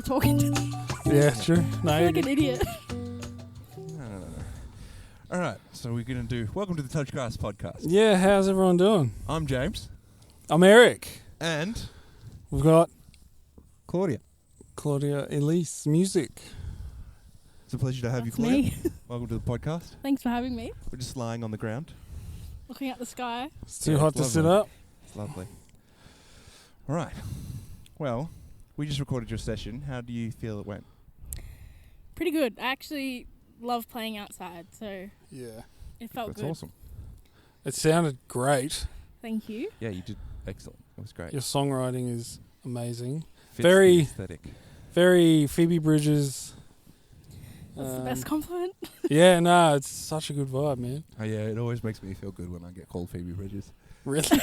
talking to them. Yeah, true. No, I feel like an idiot. No. All right, so we're going to do... Welcome to the Touchgrass podcast. Yeah, how's everyone doing? I'm James. I'm Eric. And... We've got Claudia. Claudia Elise Music. It's a pleasure to have That's you, Claudia. me. Welcome to the podcast. Thanks for having me. We're just lying on the ground. Looking at the sky. It's too Yeah, hot it's to sit lovely. up. It's lovely. All right. Well, we just recorded your session. How do you feel it went? Pretty good. I actually love playing outside, so Yeah. it felt That's good. awesome. It sounded great. Thank you. Yeah, you did excellent. It was great. Your songwriting is amazing. Fits very- the aesthetic. Very Phoebe Bridges. That's the best compliment. Yeah, no, it's such a good vibe, man. Oh, yeah, it always makes me feel good when I get called Phoebe Bridges. Really?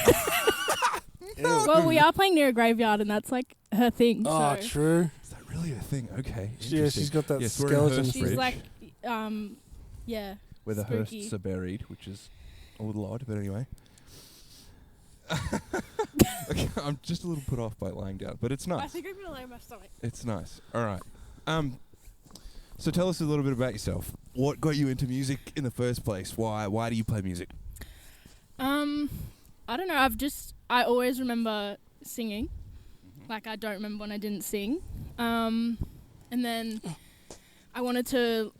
Well, we are playing near a graveyard, and that's like her thing. Oh, so true. Is that really a thing? Okay. Yeah, she's got that Yes, we're in her skeleton. fridge. she's like, yeah. Where the spooky. hearsts are buried, which is a little odd, but anyway. Okay, I'm just a little put off by lying down, but it's I nice. think I'm gonna lay on my stomach. It's nice. All right. So tell us a little bit about yourself. What got you into music in the first place? Why do you play music? I don't know. I always remember singing. Like, I don't remember when I didn't sing. And then I wanted to...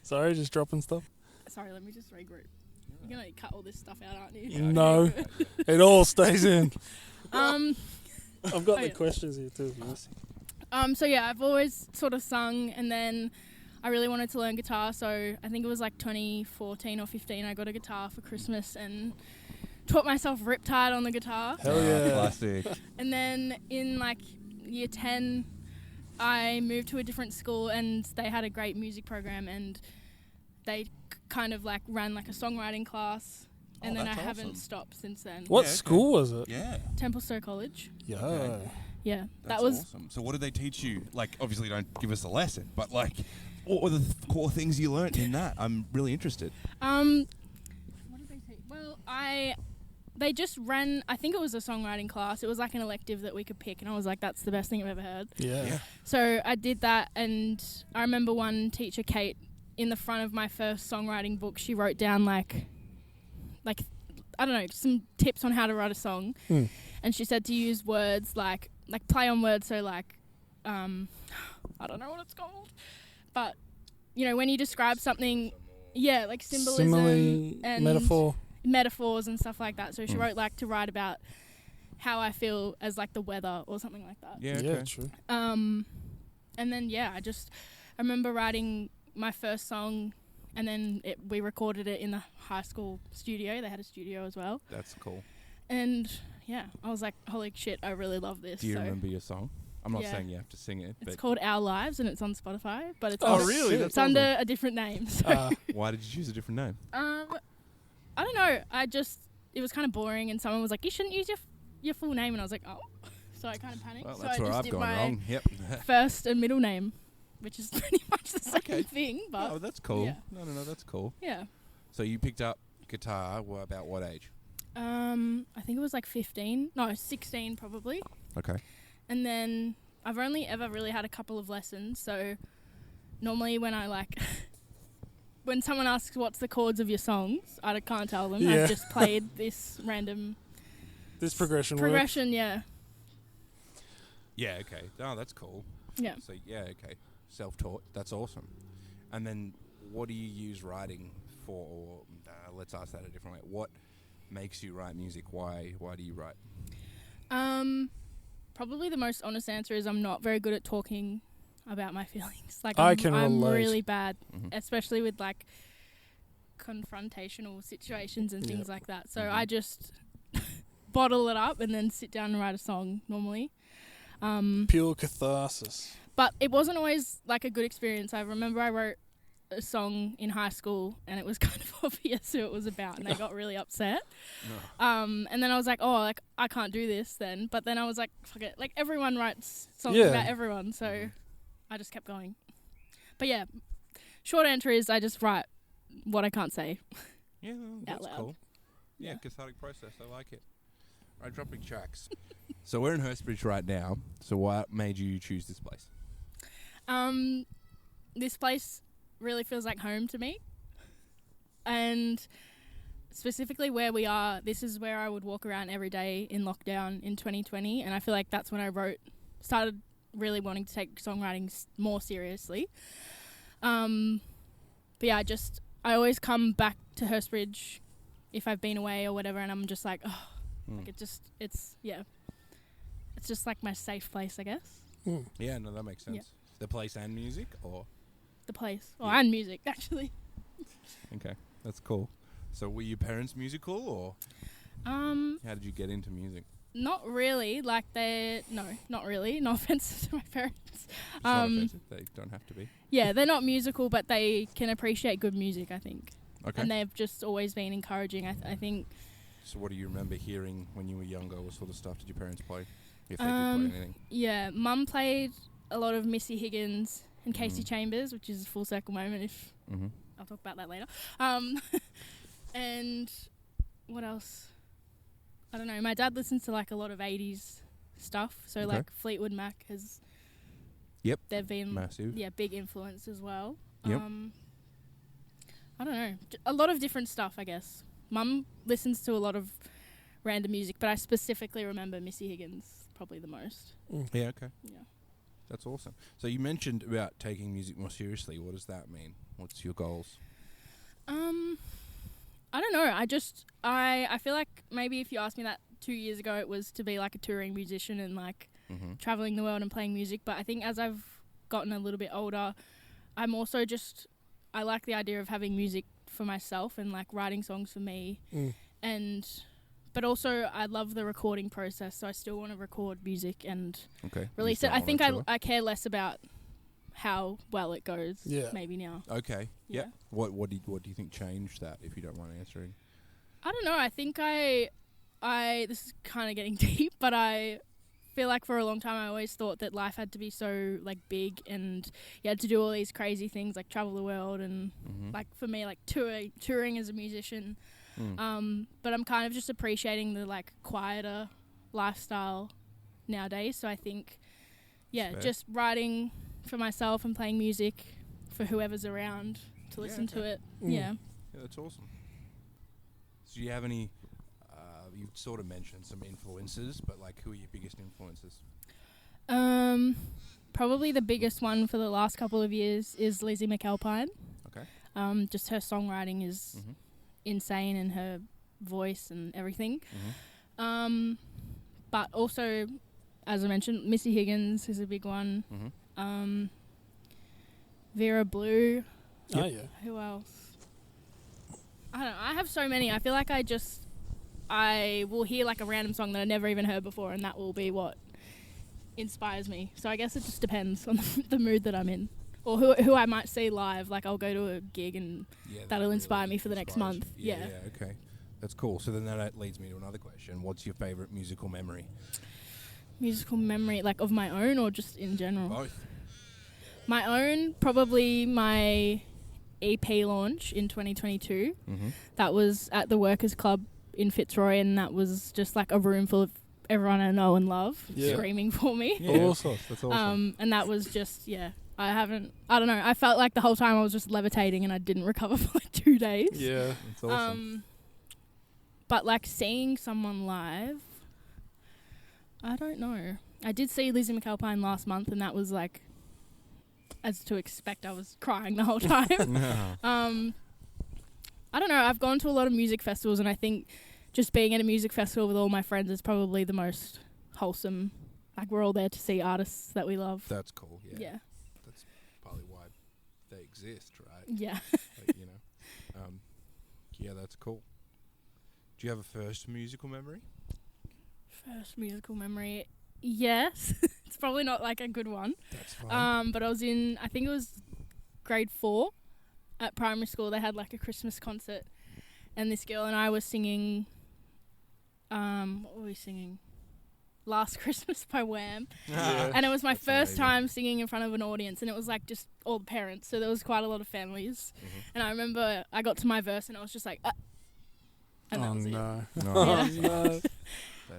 Sorry, just dropping stuff. Sorry, let me just regroup. You're going to cut all this stuff out, aren't you? No, it all stays in. Um, I've got Oh, the yeah. questions here too. so yeah, I've always sort of sung, and then I really wanted to learn guitar, so I think it was like 2014 or 15, I got a guitar for Christmas and taught myself Riptide on the guitar. Hell yeah. Classic. And then in like year 10, I moved to a different school, and they had a great music program, and they kind of like ran like a songwriting class, and then I that's haven't awesome. stopped since then. What Yeah, okay. school was it? Yeah. Templestowe College. Yeah. Okay. Yeah, That's that was awesome. So what did they teach you? Like, obviously don't give us a lesson, but like, what were the core things you learnt in that? I'm really interested. what did they teach? Well, they just ran, I think it was a songwriting class. It was like an elective that we could pick, and I was like, that's the best thing I've ever heard. Yeah. So I did that, and I remember one teacher, Kate, in the front of my first songwriting book, she wrote down like I don't know, some tips on how to write a song. And she said to use words like play on words, so like I don't know what it's called, but you know, when you describe something, yeah, like symbolism Simile, and metaphors and stuff like that. So she wrote like to write about how I feel as like the weather or something like that. Yeah. Yeah, Okay. true. And then I remember writing my first song, and then we recorded it in the high school studio. They had a studio as well, That's cool. and yeah, I was like, holy shit, I really love this. Do you So remember your song? I'm not Yeah. saying you have to sing it, it's but called Our Lives, and it's on Spotify, but it's Oh, under, really? it's That's under a different name. So. why did you choose a different name? I don't know. It was kind of boring, and someone was like, you shouldn't use your full name, and I was like, oh. So I kind of panicked. Well, so that's I where just I've did gone my wrong. Yep. first and middle name, which is pretty much the same Okay. thing, but Oh, that's cool. yeah. No, that's cool. yeah. So you picked up guitar about what age? I think it was like 16 probably. Okay. And then I've only ever really had a couple of lessons, so normally when I when someone asks what's the chords of your songs, I can't tell them. Yeah. I've just played this random This progression works. progression, yeah. Yeah, okay. Oh, that's cool. Yeah. So, yeah, okay. Self-taught. That's awesome. And then what do you use writing for? Or, let's ask that a different way. What makes you write music? Why do you write? Probably the most honest answer is I'm not very good at talking about my feelings. Like I I'm, can I'm relate. really bad, Mhm. especially with like confrontational situations and things Yep. like that. So Mhm. I just bottle it up and then sit down and write a song normally. Pure catharsis. But it wasn't always like a good experience. I remember I wrote a song in high school, and it was kind of obvious who it was about, and they got really upset. And then I was like, oh, like I can't do this then. But then I was like, fuck it. Like everyone writes songs Yeah. about everyone, so I just kept going. But yeah, short answer is I just write what I can't say. Yeah, that's loud. cool. Yeah, Yeah. cathartic process. I like it. All right, dropping tracks. So we're in Hurstbridge right now. So what made you choose this place? This place really feels like home to me. And specifically where we are, this is where I would walk around every day in lockdown in 2020. And I feel like that's when I started really wanting to take songwriting more seriously. But yeah, I always come back to Hurstbridge if I've been away or whatever, and I'm just like, like it's just like my safe place, I guess. Yeah, no, that makes sense. Yeah. The place and music, or? The place. And music, actually. Okay, that's cool. So were your parents musical, or how did you get into music? Not really. Like not really. No offense to my parents. It's not offensive. They don't have to be. Yeah, they're not musical, but they can appreciate good music, I think. Okay. And they've just always been encouraging, I think. So what do you remember hearing when you were younger? What sort of stuff did your parents play, if they did play anything? Yeah, Mum played a lot of Missy Higgins and Casey Chambers, which is a full circle moment. If I'll talk about that later. And what else? I don't know. My dad listens to like a lot of 80s stuff. So like Fleetwood Mac has... Yep. They've been... Massive. Yeah, big influence as well. Yep. I don't know. A lot of different stuff, I guess. Mum listens to a lot of random music, but I specifically remember Missy Higgins probably the most. Yeah, okay. Yeah. That's awesome. So you mentioned about taking music more seriously. What does that mean? What's your goals? I don't know. I feel like maybe if you asked me that 2 years ago, it was to be like a touring musician and like traveling the world and playing music. But I think as I've gotten a little bit older, I'm also I like the idea of having music for myself and like writing songs for me. But also I love the recording process, so I still want to record music and release it. I think I care less about how well it goes maybe now. Okay. Yeah. What do you think changed that, if you don't mind answering? I don't know. I think this is kind of getting deep, but I feel like for a long time I always thought that life had to be so like big and you had to do all these crazy things like travel the world and like for me like touring as a musician. But I'm kind of just appreciating the like quieter lifestyle nowadays. So I think just writing for myself and playing music for whoever's around to listen to it. Yeah, that's awesome. So do you have any you sort of mentioned some influences, but like who are your biggest influences? Probably the biggest one for the last couple of years is Lizzie McAlpine. Okay. Just her songwriting is insane and her voice and everything. But also, as I mentioned, Missy Higgins is a big one. Vera Blue. Oh, yeah. Who else? I don't know. I have so many. I feel like I will hear like a random song that I never even heard before, and that will be what inspires me. So I guess it just depends on the mood that I'm in, or who I might see live. Like I'll go to a gig and that'll inspire me for the next month. Yeah. Okay. That's cool. So then that leads me to another question. What's your favourite musical memory? Musical memory, like of my own or just in general? Both. My own, probably my EP launch in 2022. That was at the Workers Club in Fitzroy, and that was just like a room full of everyone I know and love screaming for me. Yeah. Awesome. That's awesome. And that was just, I don't know, I felt like the whole time I was just levitating and I didn't recover for like 2 days. Yeah. That's awesome. But like seeing someone live, I don't know. I did see Lizzie McAlpine last month, and that was like, as to expect, I was crying the whole time. I don't know. I've gone to a lot of music festivals, and I think just being at a music festival with all my friends is probably the most wholesome. Like we're all there to see artists that we love. That's cool. Yeah. That's probably why they exist, right? Yeah. Like, yeah, that's cool. Do you have a first musical memory? First musical memory, yes. It's probably not like a good one. That's fine. But I was I think it was grade 4 at primary school. They had like a Christmas concert, and this girl and I were singing, what were we singing? Last Christmas by Wham. And it was my first time singing in front of an audience, and it was like just all the parents, so there was quite a lot of families. And I remember I got to my verse and I was just like, and that was it. No. Yeah. No.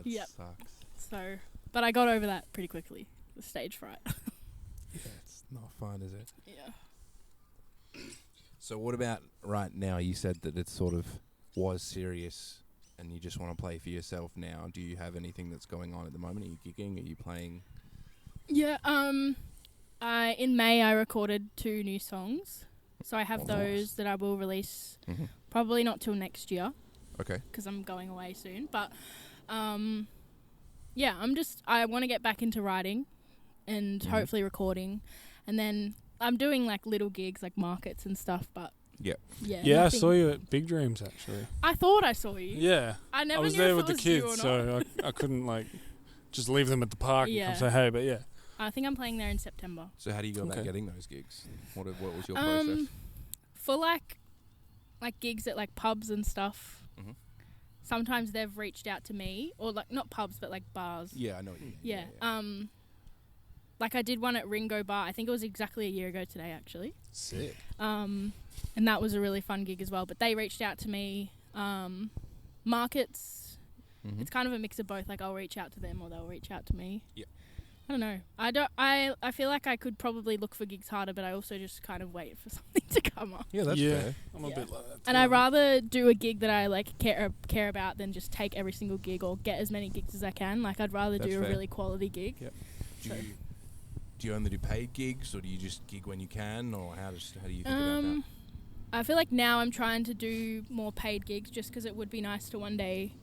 That sucks. So, but I got over that pretty quickly, the stage fright. Yeah, it's not fun, is it? Yeah. So what about right now? You said that it sort of was serious and you just want to play for yourself now. Do you have anything that's going on at the moment? Are you gigging? Are you playing? Yeah, in May I recorded 2 new songs. So I have those that I will release probably not till next year. Okay. Because I'm going away soon. But, yeah, I want to get back into writing and hopefully recording. And then I'm doing, like, little gigs, like markets and stuff, but... Yeah. Yeah, I saw you at Big Dreams, actually. I thought I saw you. Yeah. I never was knew there if with it the was kids, you or not. so I couldn't, like, just leave them at the park and come say hey, but yeah. I think I'm playing there in September. So how do you go about getting those gigs? What was your process? For, like gigs at, like, pubs and stuff, sometimes they've reached out to me, or, like, not pubs, but, like, bars. Yeah, I know what you mean. Yeah. Like, I did one at Ringo Bar. I think it was exactly a year ago today, actually. Sick. And that was a really fun gig as well. But they reached out to me. Markets, it's kind of a mix of both. Like, I'll reach out to them or they'll reach out to me. Yeah. I don't know. I feel like I could probably look for gigs harder, but I also just kind of wait for something to come up. Yeah, that's fair. I'm a bit like that too. And I'd rather do a gig that I, like, care about than just take every single gig or get as many gigs as I can. Like, I'd rather do a really quality gig. Yep. Do you only do paid gigs, or do you just gig when you can, or how do you think about that? I feel like now I'm trying to do more paid gigs just because it would be nice to one day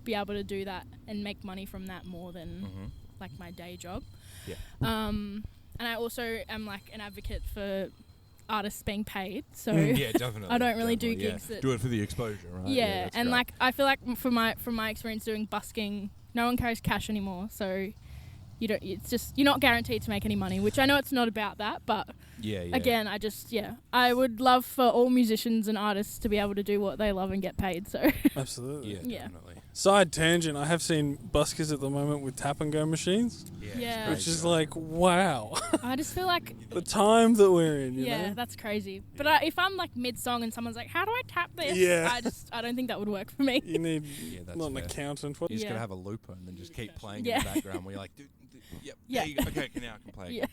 be able to do that and make money from that more than like my day job. Yeah. And I also am like an advocate for artists being paid, so yeah, definitely. I don't really do gigs that do it for the exposure, right? Yeah, and great. Like I feel like from my experience doing busking, no one carries cash anymore, so you're not guaranteed to make any money, which I know it's not about that, but again, I would love for all musicians and artists to be able to do what they love and get paid, so. Absolutely. Yeah, definitely. Side tangent, I have seen buskers at the moment with tap and go machines. Yeah. Which is like, wow. I just feel like... the time that we're in, you know? That's crazy. But if I'm like mid-song and someone's like, how do I tap this? Yeah. I don't think that would work for me. You need that's not an fair. accountant. You just gotta have a looper and then just keep playing in the background where you're like, yep, yeah. there you go. Okay, now I can play. Yeah.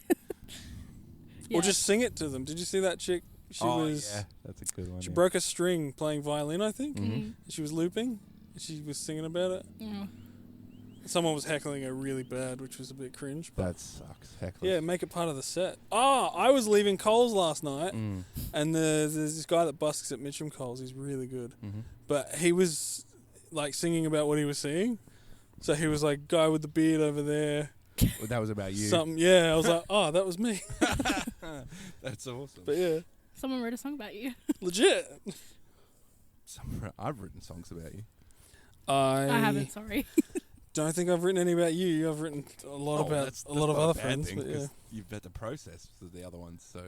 Or just sing it to them. Did you see that chick? Yeah, that's a good one. She broke a string playing violin, I think. Mm-hmm. She was looping. She was singing about it. Mm. Someone was heckling her really bad, which was a bit cringe. That sucks. Heckling. Yeah, make it part of the set. I was leaving Coles last night, and there's this guy that busks at Mitcham Coles. He's really good. But he was like singing about what he was seeing. So he was like, guy with the beard over there. Well, that was about you. Something, yeah. I was like, that was me. That's awesome. But yeah. Someone wrote a song about you. Legit. I've written songs about you. I haven't, sorry. Don't think I've written any about you. I've written a lot about a lot of other friends. Thing, but yeah. You've had the process for the other ones, so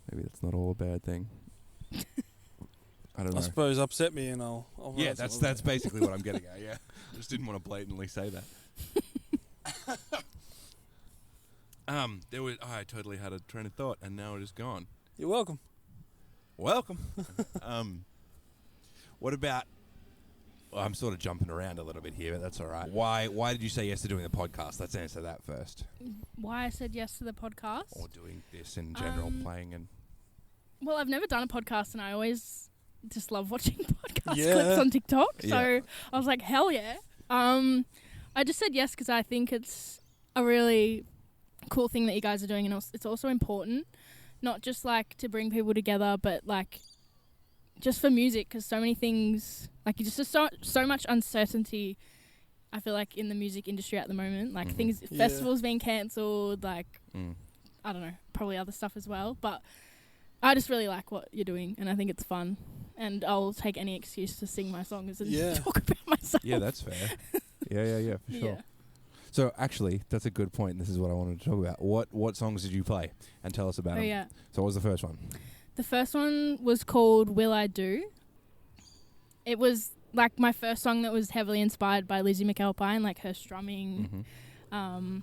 maybe that's not all a bad thing. I don't know. I suppose upset me and I'll yeah, that's basically what I'm getting at. Yeah, I just didn't want to blatantly say that. I totally had a train of thought, and now it is gone. You're welcome. Welcome. What about? Well, I'm sort of jumping around a little bit here, but that's all right. Why did you say yes to doing the podcast? Let's answer that first. Why I said yes to the podcast? Or doing this in general, playing and. Well, I've never done a podcast, and I always just love watching podcast clips on TikTok. So I was like, hell yeah. I just said yes because I think it's a really cool thing that you guys are doing, and it's also important, not just like to bring people together, but like just for music, because so many things, like just so much uncertainty, I feel like, in the music industry at the moment, like festivals being cancelled, like I don't know, probably other stuff as well, but I just really like what you're doing, and I think it's fun, and I'll take any excuse to sing my songs and talk about myself. Yeah, that's fair. yeah, for sure. Yeah. So actually, that's a good point. This is what I wanted to talk about. What songs did you play? And tell us about them. Yeah. So what was the first one? The first one was called Will I Do. It was like my first song that was heavily inspired by Lizzie McAlpine, like her strumming. I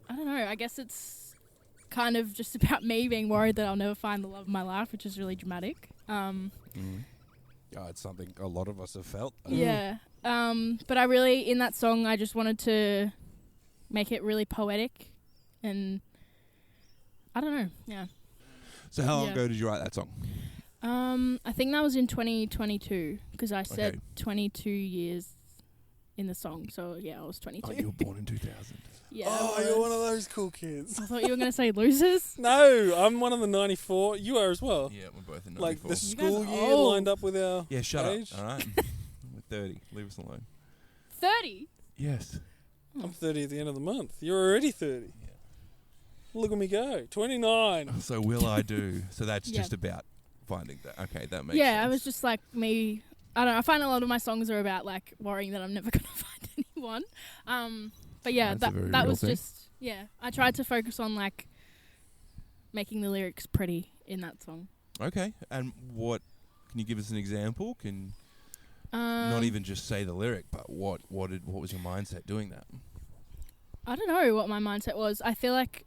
don't know. I guess it's kind of just about me being worried that I'll never find the love of my life, which is really dramatic. It's something a lot of us have felt. Yeah. But I really, in that song, I just wanted to make it really poetic and I don't know. Yeah. So how long ago did you write that song? I think that was in 2022 because I said Okay. 22 years in the song. So yeah, I was 22. Oh, you were born in 2000. Yeah. Oh, I you're was. one of those cool kids. I thought you were going to say losers. No, I'm one of the 94. You are as well. Yeah, we're both in 94. Like the You guys school are year old. lined up with our yeah, shut age. up. All right. We're 30. Leave us alone. 30? Yes. I'm 30 at the end of the month. You're already 30. Yeah. Look at me go. 29. So will I do? So that's Yeah. just about finding that. Okay, that makes sense. Yeah, I was just like me. I don't know. I find a lot of my songs are about like worrying that I'm never going to find anyone. But yeah, That's a very that real was thing. just I tried to focus on like making the lyrics pretty in that song. Okay, and what? Can you give us an example? Can not even just say the lyric, but what was your mindset doing that? I don't know what my mindset was. I feel like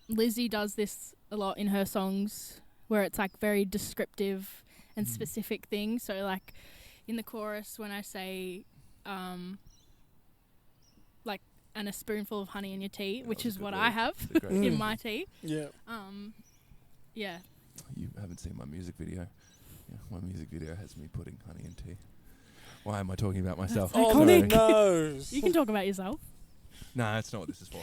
Lizzie does this a lot in her songs where it's like very descriptive and specific things. So like in the chorus when I say like and a spoonful of honey in your tea, That which was is a good what lyric. I have It's a great- in my tea. Yeah. Yeah. You haven't seen my music video. Yeah, my music video has me putting honey in tea. Why am I talking about myself? That's Oh, iconic. no. You can talk about yourself. No, that's not what this is for.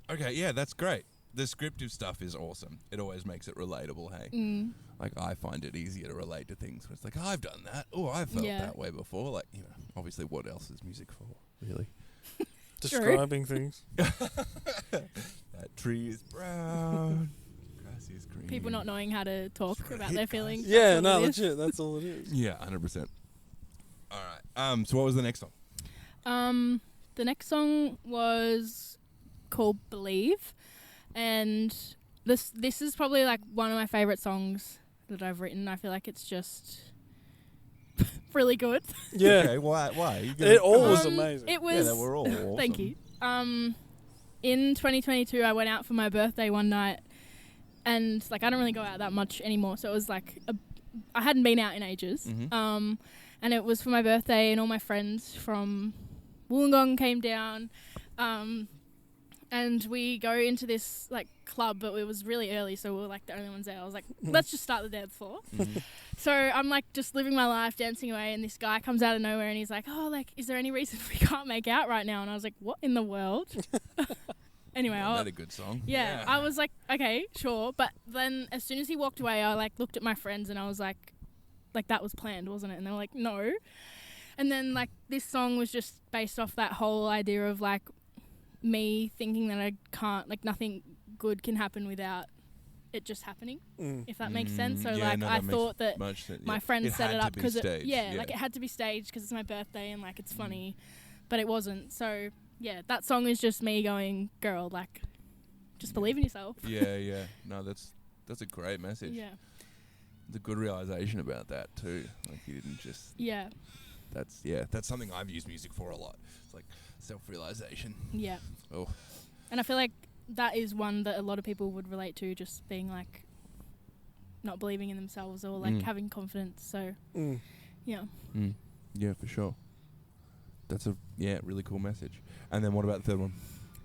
Okay, yeah, that's great. The descriptive stuff is awesome. It always makes it relatable, hey? Mm. Like, I find it easier to relate to things when it's like, I've done that. Oh, I felt Yeah. that way before. Like, you know, obviously, what else is music for, really? Describing things. That tree is brown, grass is green. People not knowing how to talk That's what about I their hate, guys. feelings. Yeah, That's no, all it is. legit. That's all it is. Yeah, 100%. All right. So what was the next song? The next song was called Believe, and this is probably like one of my favorite songs that I've written. I feel like it's just really good. Yeah. Okay, why? It all was Um, amazing. It was. Yeah, they were all awesome. Thank you. In 2022, I went out for my birthday one night, and like I don't really go out that much anymore. So it was like I hadn't been out in ages. Mhm. And it was for my birthday, and all my friends from Wollongong came down, and we go into this like club, but it was really early, so we were like the only ones there. I was like, let's just start the dance floor. Mhm. So I'm like just living my life, dancing away, and this guy comes out of nowhere and he's like, oh, like, is there any reason we can't make out right now? And I was like, what in the world? Anyway, Isn't that a good song? yeah, I was like, okay, sure. But then as soon as he walked away, I like looked at my friends and I was like that was planned, wasn't it? And they were like, no. And then like this song was just based off that whole idea of like me thinking that I can't, like nothing good can happen without it just happening, if that makes sense. So yeah, like no, I that makes thought that much sense. my Yeah. friends set had it to up be because staged. like it had to be staged because it's my birthday and like it's funny, but it wasn't. So yeah, that song is just me going, girl, like just believe in yourself. Yeah. No, that's a great message. Yeah. It's a good realization about that too. Like you didn't just. Yeah. That's something I've used music for a lot. It's like self-realization. Yeah. Oh. And I feel like that is one that a lot of people would relate to, just being like not believing in themselves or like having confidence. So yeah. Yeah, for sure. That's a really cool message. And then what about the third one?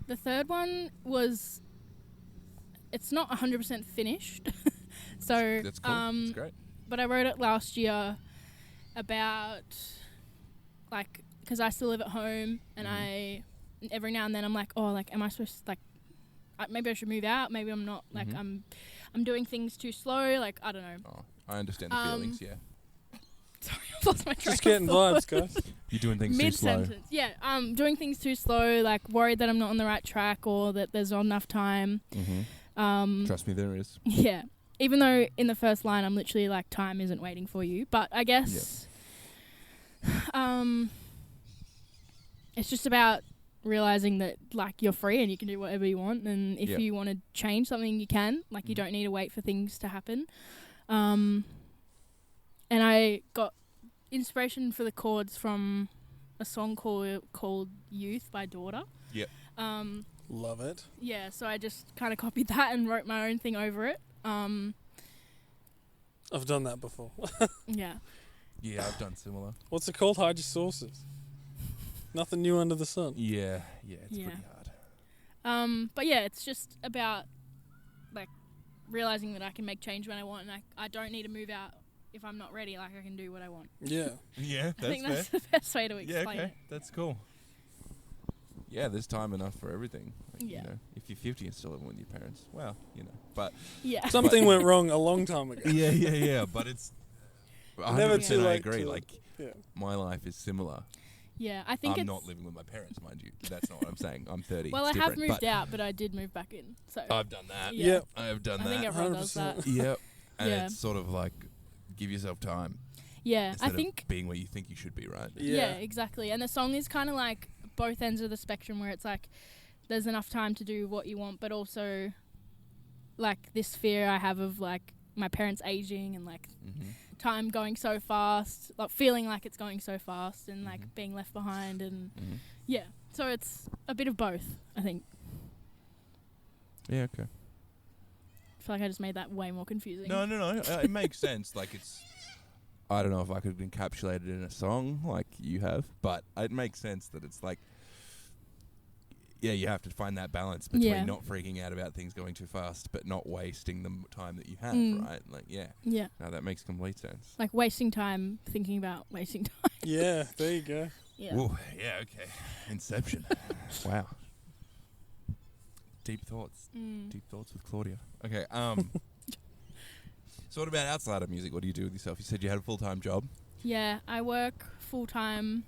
The third one was, it's not 100% finished. So That's cool. That's great. but I wrote it last year about like, because I still live at home and I every now and then I'm like, oh, like am I supposed to, like maybe I should move out, maybe I'm not, like I'm doing things too slow, like I don't know. Oh, I understand the feelings, yeah. Sorry, I've lost my train Just of getting thought. vibes, guys. You're doing things too slow. Mid-sentence. Yeah, doing things too slow, like worried that I'm not on the right track or that there's not enough time. Trust me, there is. Yeah. Even though in the first line I'm literally like, time isn't waiting for you. But I guess it's just about realizing that like you're free and you can do whatever you want, and if you want to change something you can, like you don't need to wait for things to happen. And I got inspiration for the chords from a song called Youth by Daughter. Yep. Love it. Yeah, so I just kind of copied that and wrote my own thing over it. I've done that before. Yeah. Yeah, I've done similar. What's it called? Hide your sources. Nothing new under the sun. Yeah, it's Yeah. pretty hard. But yeah, it's just about like realizing that I can make change when I want, and I don't need to move out if I'm not ready. Like I can do what I want. Yeah. Yeah, I think fair. that's the best way to explain okay. it. That's cool. Yeah, there's time enough for everything. Like, Yeah. You know, if you're 50 and still living with your parents, well, you know. But Yeah. Something went wrong a long time ago. yeah. But it's 100% Never too I late agree. to- Like, Yeah. my life is similar. Yeah, I think I'm it's... not living with my parents, mind you. That's not what I'm saying. I'm 30. Well, it's I have different, moved but out, but I did move back in. So I've done that. Yeah. Yep. I have done I that. think everyone does 100%. that. Yep. And Yeah. it's sort of like give yourself time. Yeah, Instead I think... of being where you think you should be, right? Yeah, exactly. And the song is kind of like both ends of the spectrum, where it's like there's enough time to do what you want, but also like this fear I have of like my parents aging and like Mm-hmm. time going so fast, like feeling like it's going so fast and like being left behind, and yeah, so it's a bit of both, I think. Yeah, okay. I feel like I just made that way more confusing. No. It makes sense. Like it's, I don't know if I could encapsulate it in a song like you have, but it makes sense that it's like, yeah, you have to find that balance between not freaking out about things going too fast, but not wasting the time that you have, right? Like, yeah. No, that makes complete sense. Like wasting time thinking about wasting time. Yeah, there you go. Yeah. Ooh, yeah, okay. Inception. Wow. Deep thoughts. Deep thoughts with Claudia. Okay, so what about outside of music? What do you do with yourself? You said you had a full-time job. Yeah, I work full-time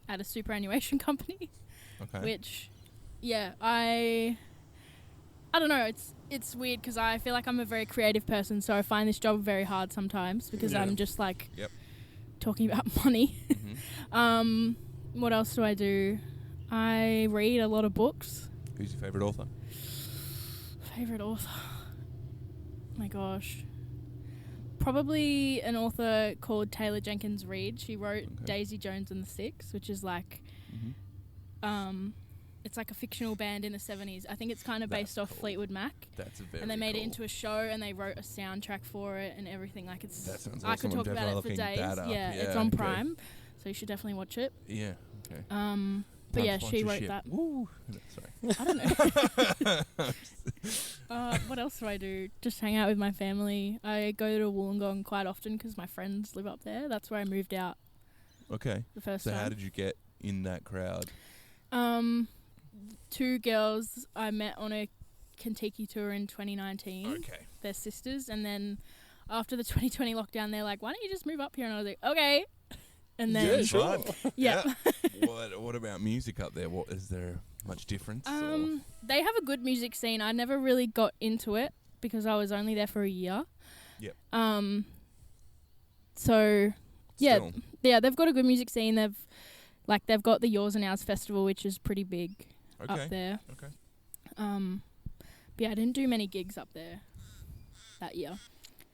at a superannuation company. Okay. Which, yeah, I don't know. It's weird because I feel like I'm a very creative person, so I find this job very hard sometimes because I'm just like talking about money. What else do I do? I read a lot of books. Who's your favourite author? Favorite author? Oh my gosh. Probably an author called Taylor Jenkins Reid. She wrote Daisy Jones and the Six, which is like... it's like a fictional band in the 70s. I think it's kind of based off Fleetwood Mac. That's a very And they made cool. it into a show, and they wrote a soundtrack for it and everything. Like it's, That sounds I awesome. could talk I'm about it for definitely days. looking that up. Yeah, it's Yeah, on okay. Prime, so you should definitely watch it. Yeah, okay. But yeah, she wrote Sponsorship. that. Woo. No, sorry. I don't know. What else do I do? Just hang out with my family. I go to Wollongong quite often because my friends live up there. That's where I moved out Okay. the first So time. how did you get in that crowd? Two girls I met on a Kentucky tour in 2019. Okay. They're sisters, and then after the 2020 lockdown, they're like, "Why don't you just move up here?" And I was like, "Okay." And then Yeah, sure. yeah. What about music up there? What is there much difference? They have a good music scene. I never really got into it because I was only there for a year. Yep. So yeah, Still. yeah, they've got a good music scene. They've got the Yours and Ours festival, which is pretty big up there. Okay. But yeah, I didn't do many gigs up there that year.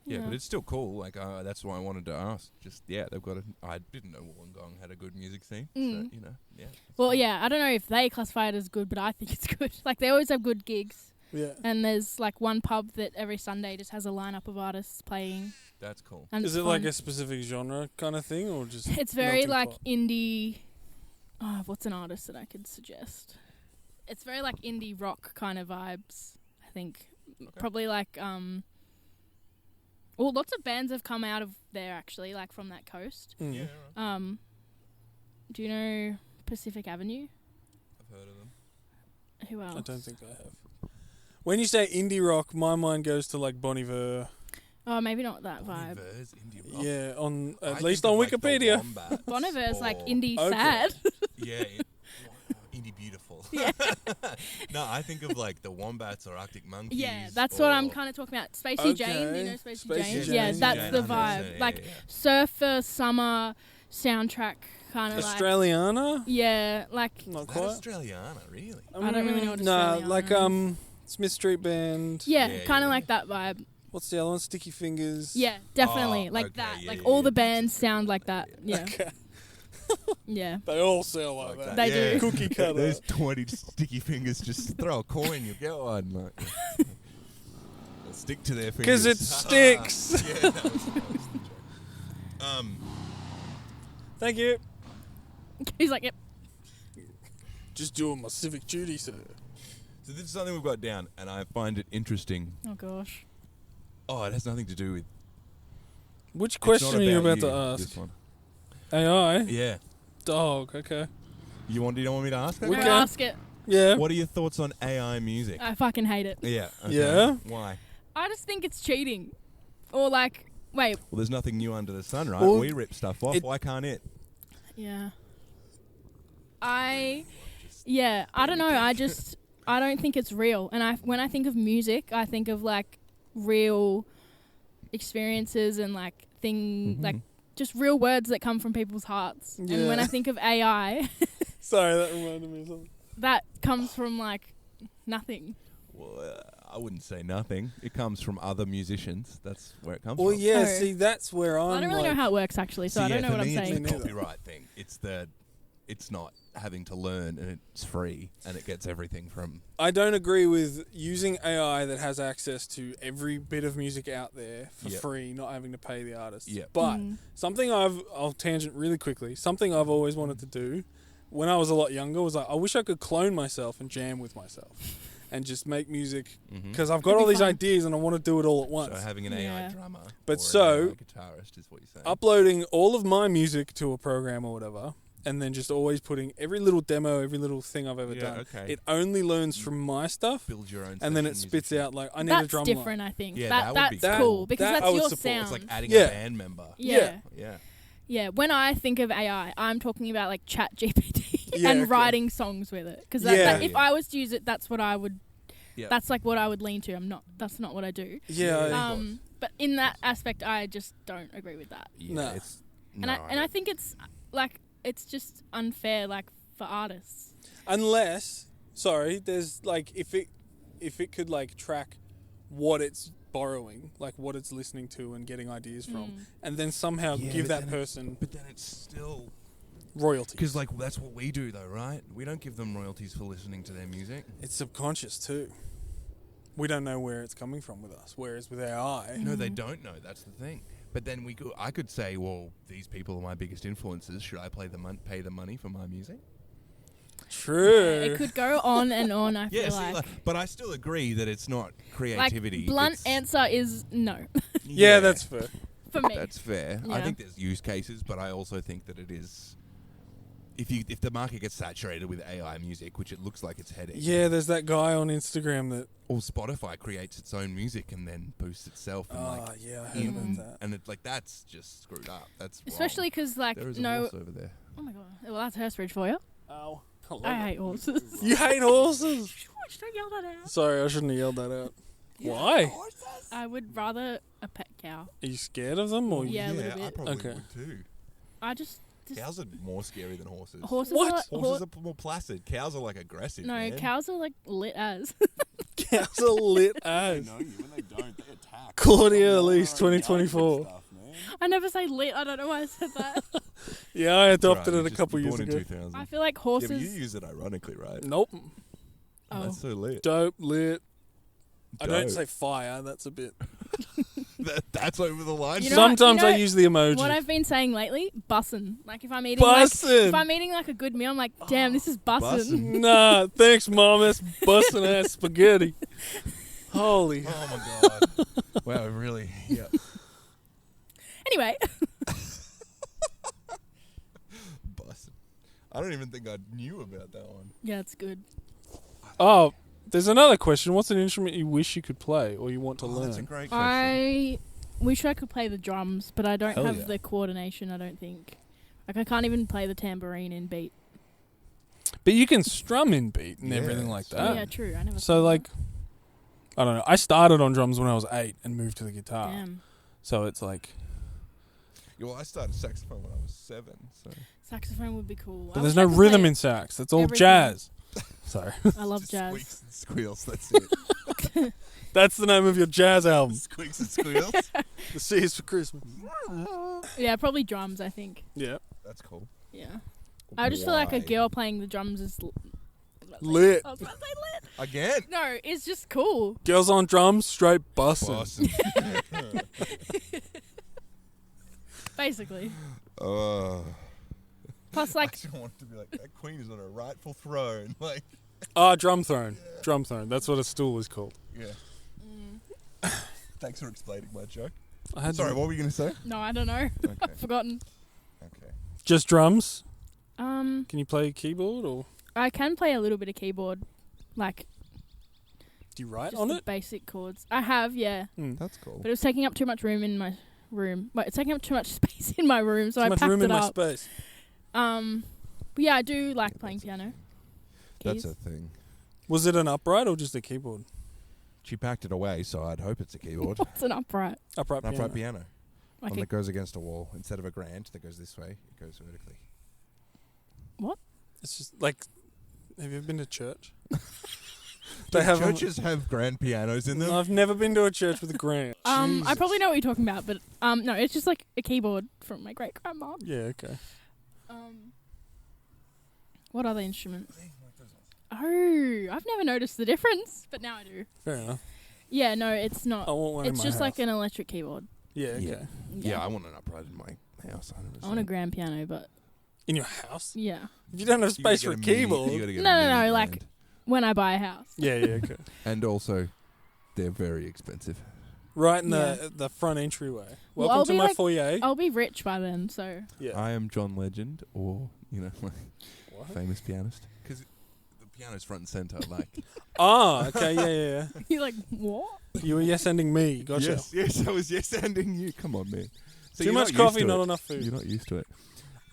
Yeah, but it's still cool. Like that's why I wanted to ask. Just they've got I didn't know Wollongong had a good music scene. So, you know, yeah. Well, yeah, I don't know if they classify it as good, but I think it's good. Like they always have good gigs. Yeah. And there's like one pub that every Sunday just has a lineup of artists playing. That's cool. And Is it's it like fun. a specific genre kind of thing, or just? It's very melting like pot? indie. Oh, what's an artist that I could suggest? It's very like indie rock kind of vibes. I think probably like well, lots of bands have come out of there actually, like from that coast. Yeah, right. Do you know Pacific Avenue? I've heard of them. Who else? I don't think I have. When you say indie rock, my mind goes to like Bon Iver. Oh, maybe not that vibe. Iver's indie rock. Yeah, on I at least think on of, like, the Wikipedia. Wombats Bon Iver's like or- indie Okay. sad. Yeah, indie beautiful. Yeah. No, I think of like the Wombats or Arctic Monkeys. Yeah, that's what I'm or- kind of talking about. Spacey Jane, do you know Okay. Spacey Spacey Jane? Jane. Yeah, Spacey that's Jane, the 100%, vibe. yeah, Like yeah. surfer summer soundtrack kind of like. Australiana? Yeah, like Not Is that quite. Australiana, really? I don't really know what Nah, Australiana like is. Smith Street Band. yeah, Yeah, kind of yeah, like that vibe. What's the other one? Sticky Fingers. Yeah, definitely Oh, like okay, that. yeah, Like yeah, all yeah. the bands sound like that. Yeah, Okay. yeah. They all sound like that. They do. Cookie cutter. There's 20 sticky fingers. Just throw a coin, you get one. Like, stick to their fingers. 'Cause it sticks. Yeah, that was the joke. Thank you. He's like, yep. Just doing my civic duty, sir. So this is something we've got down, and I find it interesting. Oh gosh. Oh, it has nothing to do with... Which question are you about to This ask? one. AI? Yeah. Dog, okay. You don't want me to ask that? We No, can. ask it. Yeah. What are your thoughts on AI music? I fucking hate it. Yeah. Okay. Yeah? Why? I just think it's cheating. Or like, wait. Well, there's nothing new under the sun, right? Well, we rip stuff off. Why can't it? Yeah. I don't know. I don't think it's real. And when I think of music, I think of like real experiences and like like just real words that come from people's hearts. Yeah. And when I think of AI, Sorry, that reminded me of something. that comes from like nothing. Well, I wouldn't say nothing. It comes from other musicians. That's where it comes Well, from. yeah, Oh. see, that's where I'm I don't really know how it works actually, so I don't know what I'm It's saying. the copyright thing. It's not having to learn, and it's free, and it gets everything from... I don't agree with using AI that has access to every bit of music out there for free, not having to pay the artists. Yep. But something I'll tangent really quickly, something I've always wanted to do when I was a lot younger was like, I wish I could clone myself and jam with myself and just make music because I've got That'd all be these fun. ideas and I want to do it all at So once. having an AI drummer But or so, an AI guitarist is what you're saying. Uploading all of my music to a program or whatever, and then just always putting every little demo, every little thing I've ever done. Okay. It only learns from my stuff, Build your own and then it session spits musician. out like, I need a That's drum different, line. I think. Yeah, that's that would be cool cool. because That I that's would your support. sound. It's like adding Yeah. a band member. yeah. Yeah. Yeah, when I think of AI, I'm talking about like Chat GPT Yeah, and okay. writing songs with it. Because Yeah. if I was to use it, that's what I would. Yeah. That's like what I would lean to. That's not what I do. Yeah. But in that aspect, I just don't agree with that. Yeah, Nah. it's... And I think it's like it's just unfair, like for artists. Unless, sorry, there's like if it could like track what it's borrowing, like what it's listening to and getting ideas from, and then somehow give that person But then it's still... royalties. Because, like, that's what we do, though, right? We don't give them royalties for listening to their music. It's subconscious too. We don't know where it's coming from with us, whereas with AI, No, they don't know. That's the thing. But then I could say, well, these people are my biggest influences. Should I pay the money for my music? true. It could go on and on. I feel like. But I still agree that it's not creativity. Like blunt it's, answer is no yeah, that's fair. for me. That's fair. I Yeah. think there's use cases, but I also think that it is... If the market gets saturated with AI music, which it looks like it's heading... Yeah, there's that guy on Instagram that. Or Spotify creates its own music and then boosts itself. And Yeah, I heard about that. And it's like, that's just screwed up. That's wrong. Especially because like There is a no. horse over there. Oh my god. Well, that's Hurstbridge for you. Ow. I hate horses. You hate horses? Shh, don't yell that out. Sorry, I shouldn't have yelled that out. Why? I would rather a pet cow. Are you scared of them or? Yeah, a little I bit. probably Okay. would too. I just Cows are more scary than horses. horses What? are Horses are more placid. Cows are like aggressive. no man. cows are like lit as. Cows are lit They as. know you. When they don't, they attack. Claudia Elise, Stuff, man. 2024. I never say lit. I don't know why I said that. Yeah, I adopted Right, it you're a just couple years born in ago. 2000. I feel like Yeah, horses. but you use it ironically, right? Nope. Oh. That's so lit. Dope, lit. I don't Dope. say fire, that's a bit. That's over the line. You know what- Sometimes you know I use the emoji. What I've been saying lately, bussin'. Like if I'm eating like, Bussin'. if I'm eating like a good meal, I'm like, damn, this is bussin'. bussin'. Nah, thanks, Mom. That's busting ass spaghetti. Holy. Oh my god. Wow, really? Yeah. Anyway, Bussin'. I don't even think I knew about that one. yeah, it's good. Oh, there's another question. What's an instrument you wish you could play or you want to learn? That's a great question. I wish I could play the drums, but I don't Hell have yeah. the coordination. I don't think. Like I can't even play the tambourine in beat. But you can strum in beat and Yeah, everything like so- that. Yeah, true. I never. So, thought like, I don't know. I started on drums when I was 8 and moved to the that. guitar. Damn, So it's like, Yeah, well, I started saxophone when I was 7. So saxophone would be cool. but there's no rhythm in sax. It's all everything. jazz. Sorry. I love Just jazz. Squeaks and squeals. That's it. That's the name of your jazz album. Squeaks and squeals. The C is for Christmas. Yeah, probably drums. I think. Yeah. That's cool. Yeah, I just feel like a Why? girl playing the drums is Lit. I was about to say lit. Again. No, it's just cool. Girls on drums, straight bussin'. Bussin'. Basically. Oh. Plus, I like, just want to be like, that queen is on her rightful throne. Like, Drum throne. Drum throne. That's what a stool is called. Yeah. Thanks for explaining my joke. Sorry, what were you going to say? No, I don't know. Okay. I've forgotten. Okay. Just drums? Can you play keyboard or? I can play a little bit of keyboard, like. Do you write just on the it? Basic chords. I have, yeah. That's cool. But it was taking up too much room in my room. Wait, it's taking up too much space in my room, so I packed it up. Too much room in my space. But yeah, I do like playing piano. That's a thing. Was it an upright or just a keyboard? She packed it away, so I'd hope it's a keyboard. What's an upright? Upright piano. Like One that goes against a wall. Instead of a grand that goes this way, it goes vertically. What? It's just like, have you ever been to church? Churches have grand pianos in them? No, I've never been to a church with a grand. I probably know what you're talking about, but no, it's just like a keyboard from my great grandma. Yeah, okay. What other instrument? Oh, I've never noticed the difference, but now I do. Fair enough. Yeah, no, it's not. I want one in It's my just house. like an electric keyboard. Yeah, okay. Yeah, I want an upright in my house. 100%. I want a grand piano, but In your house? yeah. If you don't have space for a keyboard. No, like when I buy a house. Yeah, okay. And also, they're very expensive. Right in the front entryway. Well, Welcome I'll to be my like- foyer. I'll be rich by then, so. Yeah. I am John Legend, or What? famous pianist. Because the piano's front and center. Like, Okay, yeah. You're like, what? You were yes-ending me. Gotcha. yes, I was yes-ending you. Come on, man. So Too much coffee, not enough food. You're not used to it.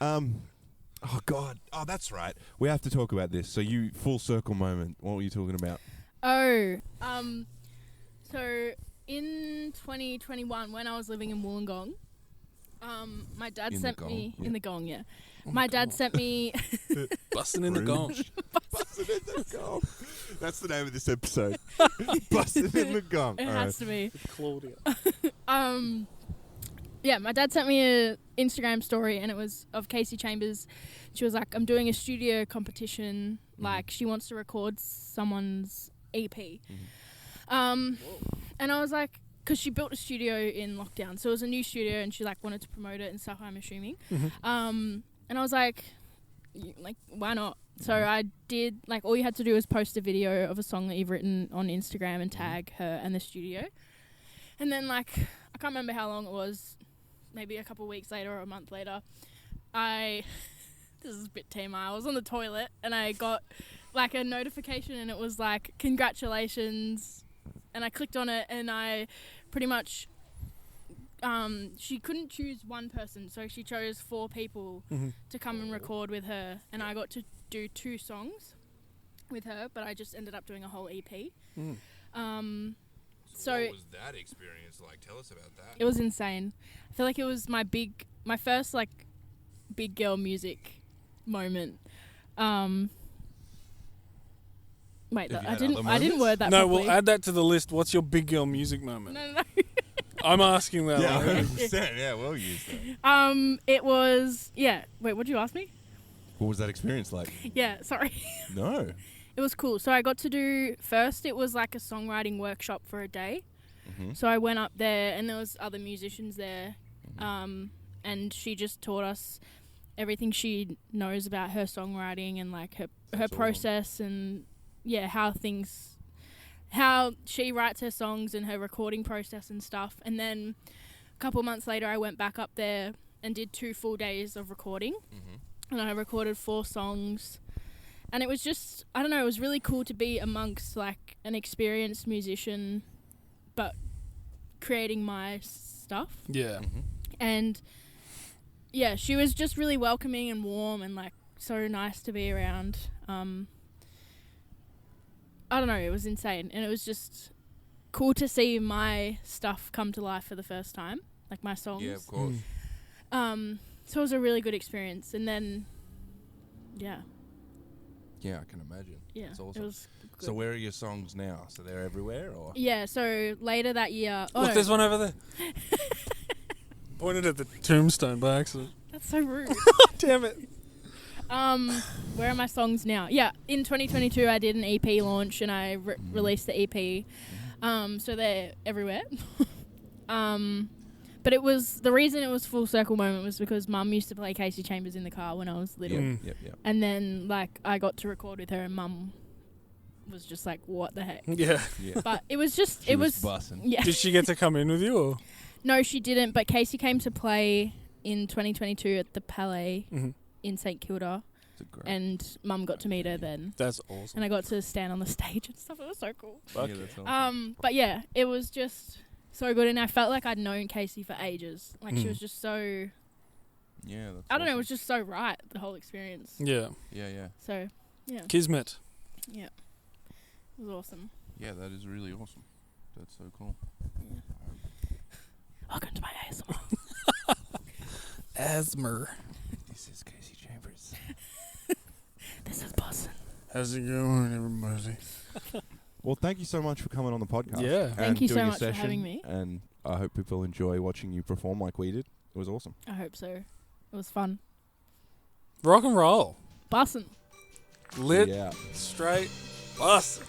Oh God. Oh, that's right. We have to talk about this. So you full circle moment. What were you talking about? Oh, so in 2021, when I was living in Wollongong, my dad sent me in the gong. Yeah, my dad sent me Busting in the gong. Busting in the gong. That's the name of this episode. Busting in the gong. It has to be. Claudia. Yeah, my dad sent me a Instagram story, and it was of Casey Chambers. She was like, I'm doing a studio competition. Like, she wants to record someone's EP. And I was like, because she built a studio in lockdown. So it was a new studio, and she, like, wanted to promote it and stuff, I'm assuming. And I was like, why not? So I did, like, all you had to do was post a video of a song that you've written on Instagram and tag her and the studio. And then, like, I can't remember how long it was, maybe a couple of weeks later or a month later, this is a bit TMI, I was on the toilet and I got, like, a notification and it was like, congratulations. And I clicked on it and I pretty much, she couldn't choose one person, so she chose 4 people to come and record with her, and I got to do 2 songs with her, but I just ended up doing a whole EP. So what was that experience like? Tell us about that. It was insane. I feel like it was my first, like, big girl music moment. Wait, I didn't word that No, properly. we'll add that to the list. What's your big girl music moment? No. I'm asking that. Yeah, like, 100%. Yeah, we'll use that. It was, yeah. Wait, what did you ask me? What was that experience like? Yeah, sorry. No. It was cool. So I got to do, first it was like a songwriting workshop for a day. So I went up there and there was other musicians there. And she just taught us everything she knows about her songwriting and, like, her process and, yeah, how she writes her songs and her recording process and stuff. And then a couple months later I went back up there and did 2 full days of recording. And I recorded 4 songs. And it was just, I don't know, it was really cool to be amongst, like, an experienced musician, but creating my stuff. Yeah. And, yeah, she was just really welcoming and warm and, like, so nice to be around. I don't know, it was insane. And it was just cool to see my stuff come to life for the first time, like my songs. Yeah, of course. So it was a really good experience. And then, yeah. Yeah, I can imagine. Yeah, That's awesome. it was good. So where are your songs now? So they're everywhere, or? Yeah, so later that year... Look, there's one over there. Pointed at the tombstone by accident. That's so rude. Damn it. Where are my songs now? Yeah, in 2022 I did an EP launch and I released the EP. So they're everywhere. But it was, the reason it was full circle moment was because Mum used to play Casey Chambers in the car when I was little. Yep. And then, like, I got to record with her and Mum was just like, what the heck? Yeah. Yeah. But it was just, She it was was, bussing. yeah. Did she get to come in with you? Or? No, she didn't. But Casey came to play in 2022 at the Palais in St Kilda. And Mum got to meet her then. That's awesome. And I got to stand on the stage and stuff. It was so cool. Yeah, that's awesome. But yeah, it was just so good. And I felt like I'd known Casey for ages. Like she was just so... Yeah, that's I don't know, it was just so right, the whole experience. Yeah. Yeah, yeah. So, yeah. Kismet. Yeah. It was awesome. Yeah, that is really awesome. That's so cool. Yeah. Welcome to my ASMR. Asmer. This is Casey Chambers. This is Boston. How's it going, everybody? Well, thank you so much for coming on the podcast. Yeah. and Thank you so doing a much for session, having me. And I hope people enjoy watching you perform like we did. It was awesome. I hope so. It was fun. Rock and roll. Boston. Lit. Yeah. Straight. Bussin'.